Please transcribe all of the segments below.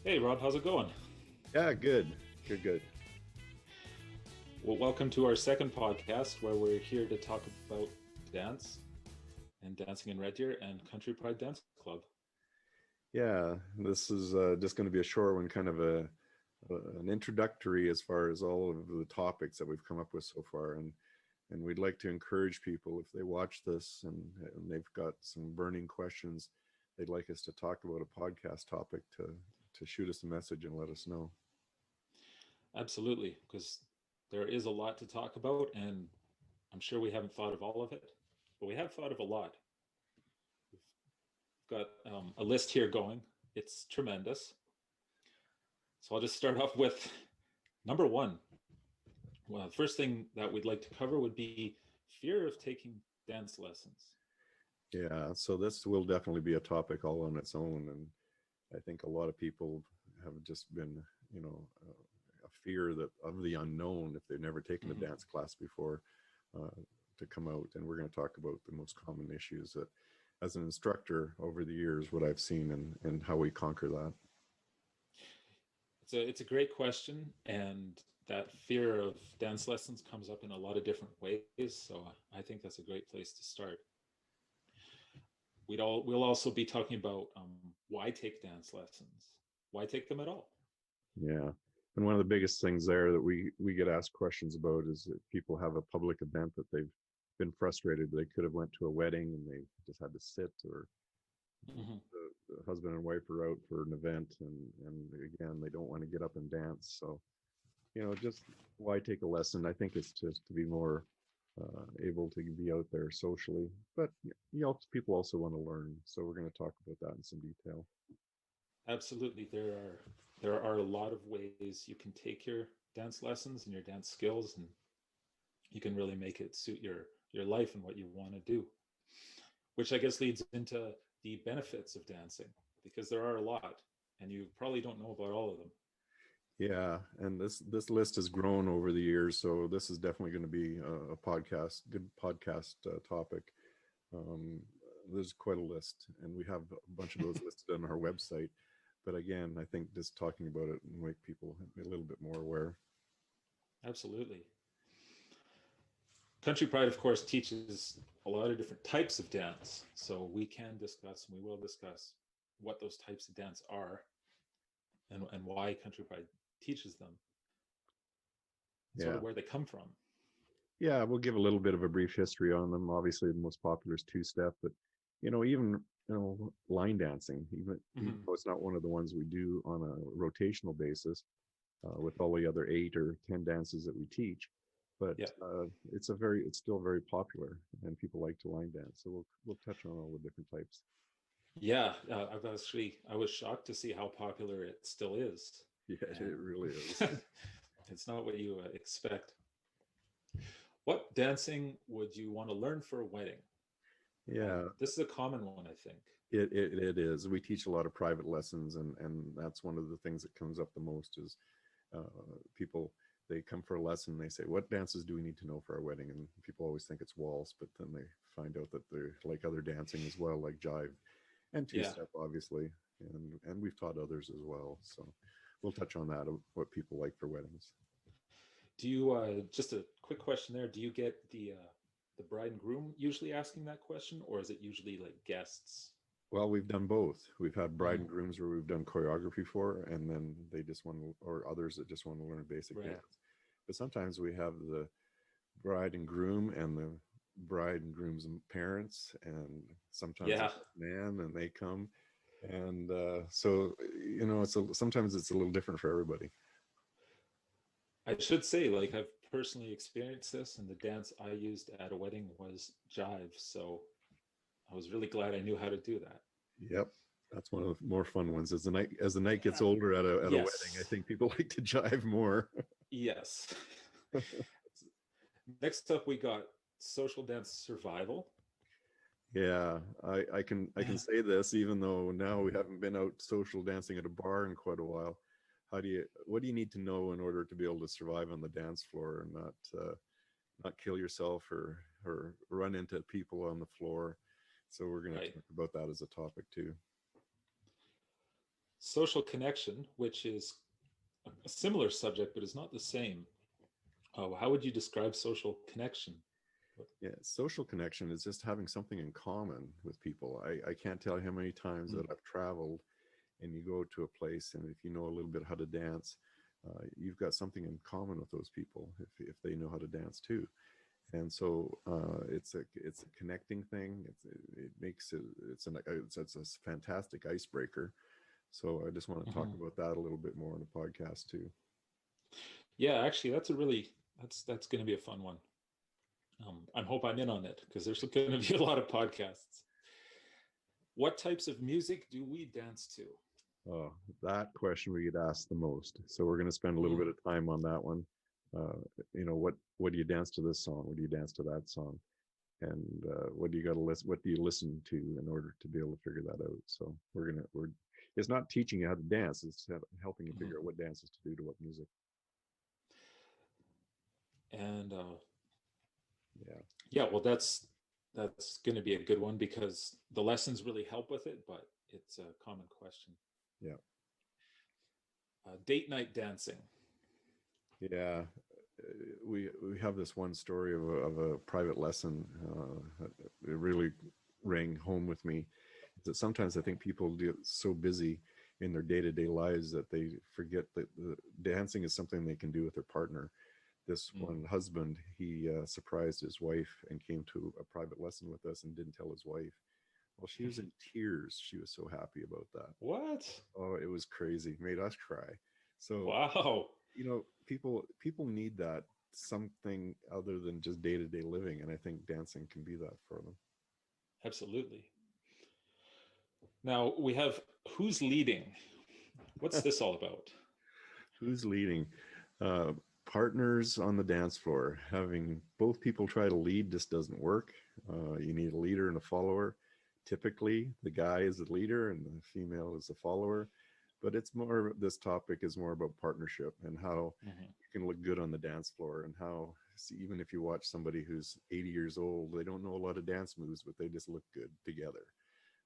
Hey Rob, how's it going? Yeah, good. Good, good. Well, welcome to our second podcast where we're here to talk about dance and dancing in Red Deer and Country Pride Dance Club. Yeah, this is just going to be a short one, kind of an introductory as far as all of the topics that we've come up with so far, and we'd like to encourage people if they watch this and they've got some burning questions, they'd like us to talk about a podcast topic to shoot us a message and let us know. Absolutely, because there is a lot to talk about, and I'm sure we haven't thought of all of it, but we have thought of a lot. We've got a list here going. It's tremendous. So I'll just start off with number one. Well, the first thing that we'd like to cover would be fear of taking dance lessons. Yeah, so this will definitely be a topic all on its own, and I think a lot of people have just been, a fear that of the unknown if they've never taken a Mhm. dance class before, uh, to come out. And we're going to talk about the most common issues that, as an instructor over the years, what I've seen and how we conquer that. It's a great question, and that fear of dance lessons comes up in a lot of different ways. So I think that's a great place to start. We'll also be talking about why take dance lessons, why take them at all. Yeah. And one of the biggest things there that we get asked questions about is that people have a public event that they've been frustrated. They could have went to a wedding and they just had to sit, or Mhm. the husband and wife are out for an event and again they don't want to get up and dance. So just why take a lesson? I think it's just to be more able to be out there socially, but people also want to learn. So we're going to talk about that in some detail. Absolutely, there are a lot of ways you can take your dance lessons and your dance skills, and you can really make it suit your life and what you want to do. Which I guess leads into the benefits of dancing, because there are a lot, and you probably don't know about all of them. Yeah, and this list has grown over the years, so this is definitely going to be a podcast, good podcast topic. Um, there's quite a list, and we have a bunch of those listed on our website. But again, I think just talking about it will make people a little bit more aware. Absolutely. Country Pride, of course, teaches a lot of different types of dance. So we can discuss, and we will discuss, what those types of dance are, and why Country Pride teaches them, and sort Yeah, of where they come from. yeah, we'll give a little bit of a brief history on them. Obviously, the most popular is two-step, but even line dancing, even Mm-hmm. though it's not one of the ones we do on a rotational basis, with all the other 8 or 10 dances that we teach. But Yeah. it's still very popular, and people like to line dance. So we'll touch on all the different types. Yeah. I was shocked to see how popular it still is. Yeah, it And really is. it's not what you expect. What dancing would you want to learn for a wedding? Yeah, This is a common one, I think. it is. We teach a lot of private lessons, and that's one of the things that comes up the most is uh, people. They come for a lesson. They say, "What dances do we need to know for our wedding?" And people always think it's waltz, but then they find out that they're like other dancing as well, like jive and Yeah. two-step, obviously, and we've taught others as well. So we'll touch on that, what people like for weddings. Do you just a quick question there? Do you get the bride and groom usually asking that question, or is it usually like guests? Well, we've done both. We've had bride Hmm. and grooms where we've done choreography for, and then they just want to, or others that just want to learn basic Right. dance. But sometimes we have the bride and groom and the bride and groom's parents, and sometimes the Yeah. best man, and they come. And so, sometimes it's a little different for everybody. I should say, like, I've personally experienced this, and the dance I used at a wedding was jive. So I was really glad I knew how to do that. Yep. That's one of the more fun ones. As the night gets older at a wedding, I Yes. think people like to jive more. Yes. Next up, we got social dance survival. Yeah, I can say this, even though now we haven't been out social dancing at a bar in quite a while. What do you need to know in order to be able to survive on the dance floor and not kill yourself or run into people on the floor? So we're going to Right. talk about that as a topic too. social connection, which is a similar subject, but is not the same. How would you describe social connection? Yeah, social connection is just having something in common with people. I can't tell you how many times that I've traveled and you go to a place, and if you know a little bit how to dance, you've got something in common with those people if they know how to dance too. And so it's a connecting thing. It makes it it's a fantastic icebreaker. So I just want to talk Mhm. about that a little bit more in the podcast too. Yeah, actually, that's going to be a fun one. I hope I'm in on it because there's going to be a lot of podcasts. What types of music do we dance to? Oh, that question we get asked the most. So we're going to spend a little bit Mm, of time on that one. Uh, what do you dance to this song? What do you dance to that song? And what do you got to listen? What do you listen to in order to be able to figure that out? So we're it's not teaching you how to dance. It's helping you mhm. figure out what dances to do to what music. And Yeah, yeah, well, that's going to be a good one because the lessons really help with it, but it's a common question. yeah, Date night dancing. yeah. We have this one story of a private lesson. It really rang home with me. Is that sometimes I think people get so busy in their day to day lives that they forget that dancing is something they can do with their partner. This Mm. one husband, he surprised his wife and came to a private lesson with us and didn't tell his wife. Well, she was in tears. She was so happy about that. What? Oh, it was crazy. Made us cry. So Wow. people need that something other than just day-to-day living, and I think dancing can be that for them. Absolutely. Now we have who's leading. What's this all about? Who's leading? uh, Partners on the dance floor. Having both people try to lead just doesn't work. You need a leader and a follower. Typically the guy is the leader and the female is the follower, but it's more, this topic is more about partnership and how Mhm. you can look good on the dance floor, and how, see, even if you watch somebody who's 80 years old, they don't know a lot of dance moves, but they just look good together.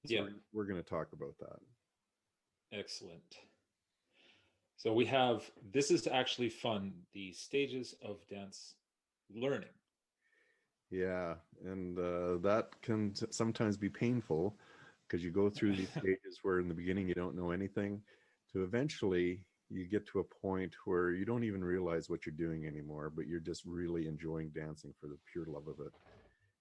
So Yeah, we're going to talk about that. excellent. So we have this is actually fun, the stages of dance learning. Yeah, and that can sometimes be painful because you go through these stages where in the beginning you don't know anything, to eventually you get to a point where you don't even realize what you're doing anymore, but you're just really enjoying dancing for the pure love of it,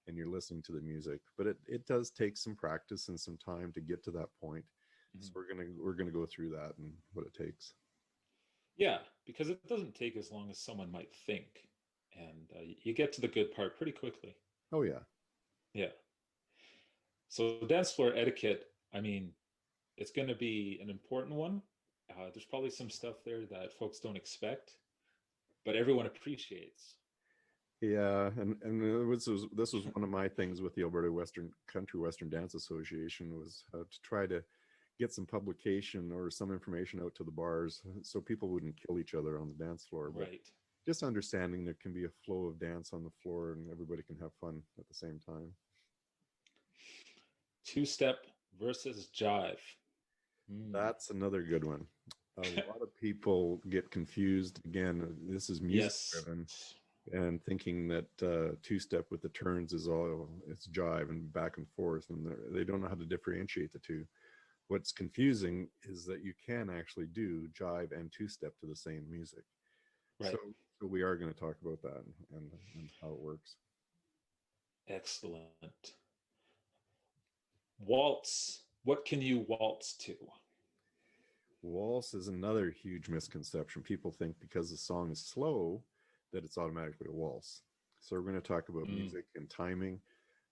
and you're listening to the music. But it does take some practice and some time to get to that point. So Mhm. we're gonna go through that and what it takes. Yeah, because it doesn't take as long as someone might think, and you get to the good part pretty quickly. Oh yeah. Yeah. So dance floor etiquette, I mean, it's going to be an important one. There's probably some stuff there that folks don't expect, but everyone appreciates. Yeah, and this was one of my things with the Alberta Western Dance Association, was to try to get some publication or some information out to the bars so people wouldn't kill each other on the dance floor, but Right. just understanding there can be a flow of dance on the floor and everybody can have fun at the same time. Two step versus jive. Mm. That's another good one. A lot of people get confused. Again, this is music Yes. driven, and thinking that two-step with the turns is all, it's jive and back and forth, and they don't know how to differentiate the two. What's confusing is that you can actually do jive and two-step to the same music. So, Right. so we are going to talk about that and how it works. Excellent. Waltz. What can you waltz to? Waltz is another huge misconception. People think because the song is slow that it's automatically a waltz. So we're going to talk about Mm. music and timing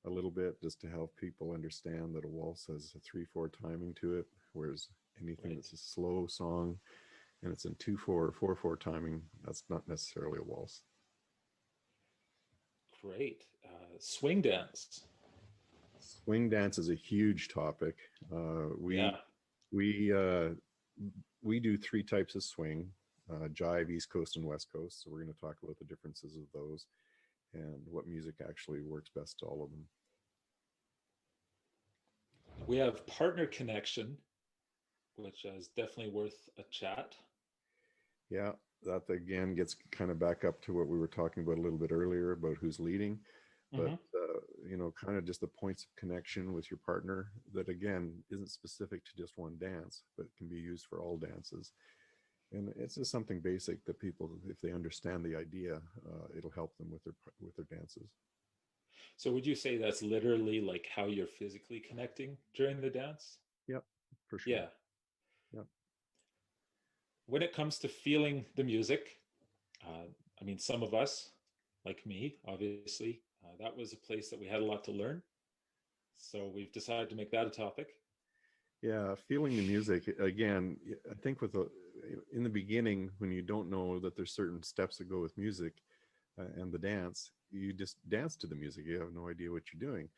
a little bit, just to help people understand that a waltz has a 3/4 timing to it, whereas anything Right. that's a slow song and it's in 2/4 or 4/4 timing, that's not necessarily a waltz. Great. Swing dance. Swing dance is a huge topic. Yeah. We do three types of swing: jive, East Coast, and West Coast. So we're going to talk about the differences of those and what music actually works best to all of them. We have partner connection which is definitely worth a chat. Yeah, that again gets kind of back up to what we were talking about a little bit earlier about who's leading, but Hmm. kind of just the points of connection with your partner that again isn't specific to just one dance, but can be used for all dances. And it's just something basic that people, if they understand the idea, it'll help them with their dances. So would you say that's literally like how you're physically connecting during the dance? Yep, for sure. Yeah. Yep. When it comes to feeling the music, uh, I mean, some of us, like me, obviously, that was a place that we had a lot to learn. So we've decided to make that a topic. Yeah, feeling the music again. I think in the beginning when you don't know that there's certain steps that go with music and the dance, you just dance to the music. You have no idea what you're doing,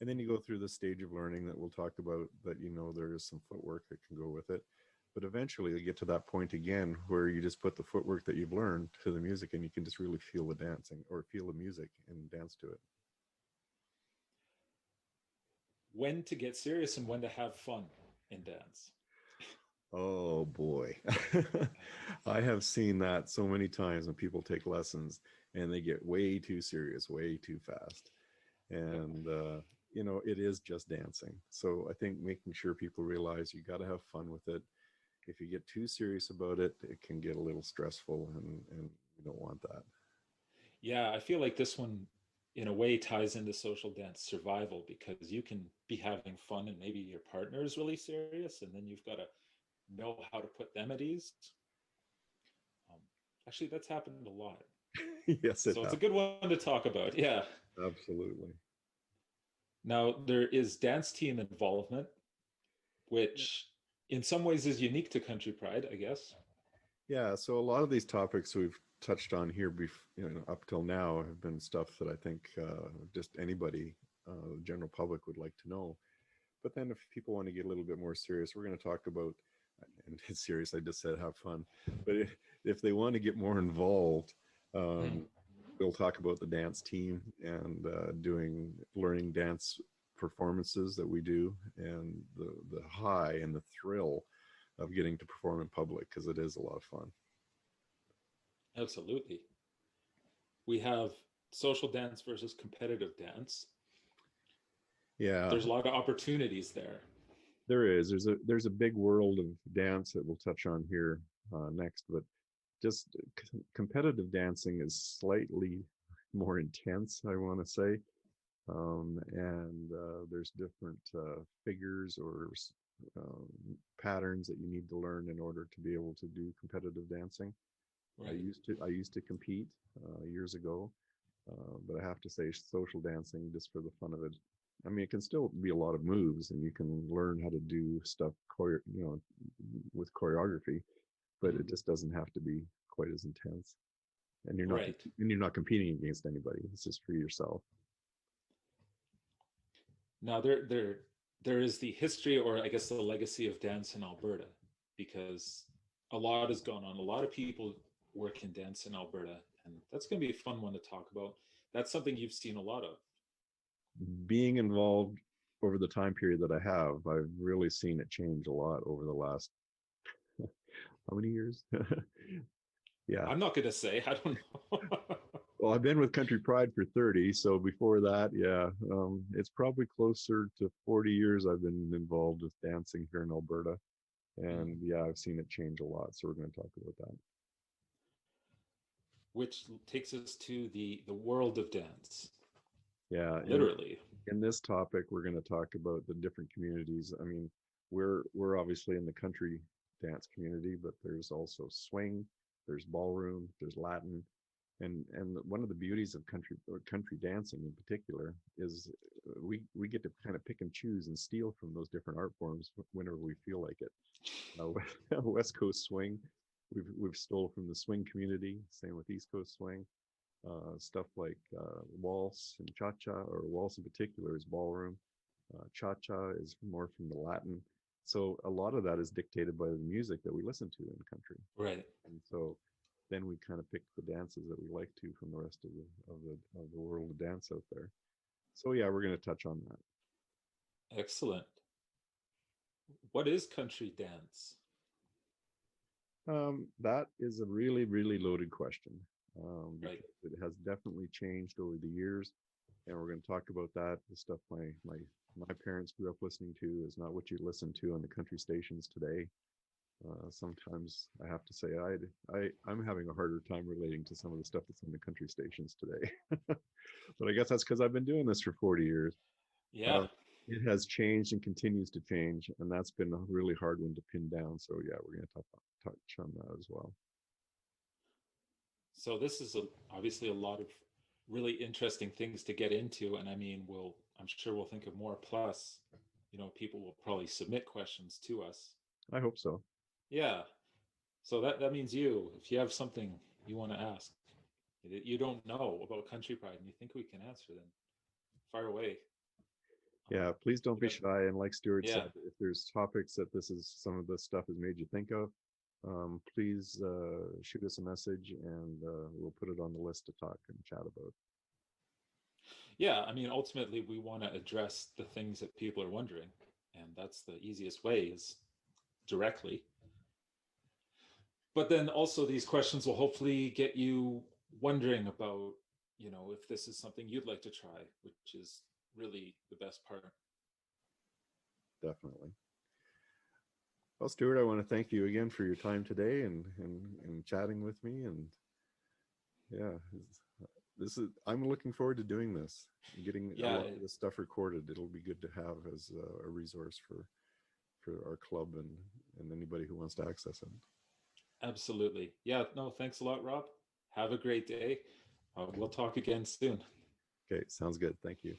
and then you go through the stage of learning that we'll talk about. That there is some footwork that can go with it, but eventually you get to that point again where you just put the footwork that you've learned to the music, and you can just really feel the dancing or feel the music and dance to it. When to get serious and when to have fun in dance. Oh boy. I have seen that so many times when people take lessons and they get way too serious, way too fast. Yep. And, it is just dancing. So I think making sure people realize you got to have fun with it. If you get too serious about it, it can get a little stressful and you don't want that. Yeah, I feel like this one, in a way, ties into social dance survival because you can be having fun and maybe your partner is really serious, and then you've got to know how to put them at ease. Um, Actually, that's happened a lot. Yes, it So it's a happens. good one to talk about. Yeah. Absolutely. Now, there is dance team involvement, which in some ways is unique to Country Pride, I guess. Yeah, so a lot of these topics we've touched on here, up till now, have been stuff that I think just anybody, the general public, would like to know. But then, if people want to get a little bit more serious, we're going to talk about, and it's serious. I just said have fun, but if they want to get more involved, Mm. um, we'll talk about the dance team and learning dance performances that we do, and the high and the thrill of getting to perform in public because it is a lot of fun. Absolutely. We have social dance versus competitive dance. Yeah, There's a lot of opportunities there. there is. There's a big world of dance that we'll touch on here next, but just competitive dancing is slightly more intense, I want to say. And there's different figures or um, patterns that you need to learn in order to be able to do competitive dancing. Right. I used to compete years ago, but I have to say social dancing just for the fun of it. I mean, it can still be a lot of moves, and you can learn how to do stuff, with choreography, but Mhm. it just doesn't have to be quite as intense. And Right. you're not competing against anybody. It's just for yourself. Now there is the history, or I guess the legacy of dance in Alberta, because a lot has gone on. A lot of people work in dance in Alberta, and that's going to be a fun one to talk about. That's something you've seen a lot of. Being involved over the time period that I have, I've really seen it change a lot over the last how many years? Yeah. I'm not going to say. I don't know. Well, I've been with Country Pride for 30. So before that, yeah, it's probably closer to 40 years I've been involved with dancing here in Alberta. Mm. And yeah, I've seen it change a lot. So we're going to talk about that. Which takes us to the world of dance, Yeah. literally. In this topic, we're going to talk about the different communities. I mean, we're obviously in the country dance community, but there's also swing, there's ballroom, there's Latin, and one of the beauties of country dancing in particular is we get to kind of pick and choose and steal from those different art forms whenever we feel like it. West Coast swing, we've stole from the swing community. Same with East Coast swing. Stuff like waltz and cha-cha, or waltz in particular is ballroom. Cha-cha is more from the Latin. So a lot of that is dictated by the music that we listen to in the country. Right. And so then we kind of pick the dances that we like to from the rest of the world of dance out there. So yeah, we're going to touch on that. Excellent. What is country dance? That is a really, really loaded question, Right. because it has definitely changed over the years, and we're going to talk about that. The stuff my parents grew up listening to is not what you listen to on the country stations today. Sometimes I have to say I'm having a harder time relating to some of the stuff that's on the country stations today. But I guess that's because I've been doing this for 40 years. Yeah. Uh, it has changed and continues to change, and that's been a really hard one to pin down. So yeah, we're going to touch on that as well. So this is obviously a lot of really interesting things to get into, and I mean, I'm sure we'll think of more. Plus, people will probably submit questions to us. I hope so. Yeah. So that means if you have something you want to ask that you don't know about Country Pride and you think we can answer, then fire away. Yeah, please don't be Whatever. shy. And like Stuart Yeah. said, if there's topics that some of this stuff has made you think of, please shoot us a message, and we'll put it on the list to talk and chat about. Yeah. I mean, ultimately, we want to address the things that people are wondering, and that's the easiest way is directly. But then also these questions will hopefully get you wondering about, if this is something you'd like to try, which is really the best part. Definitely. Well, Stuart, I want to thank you again for your time today and chatting with me. And yeah, this is I'm looking forward to doing this, getting a Yeah, lot of this stuff recorded. It'll be good to have as a resource for our club and anybody who wants to access it. absolutely. Yeah, no, thanks a lot, Rob. Have a great day. We'll talk again soon. Okay, sounds good. Thank you.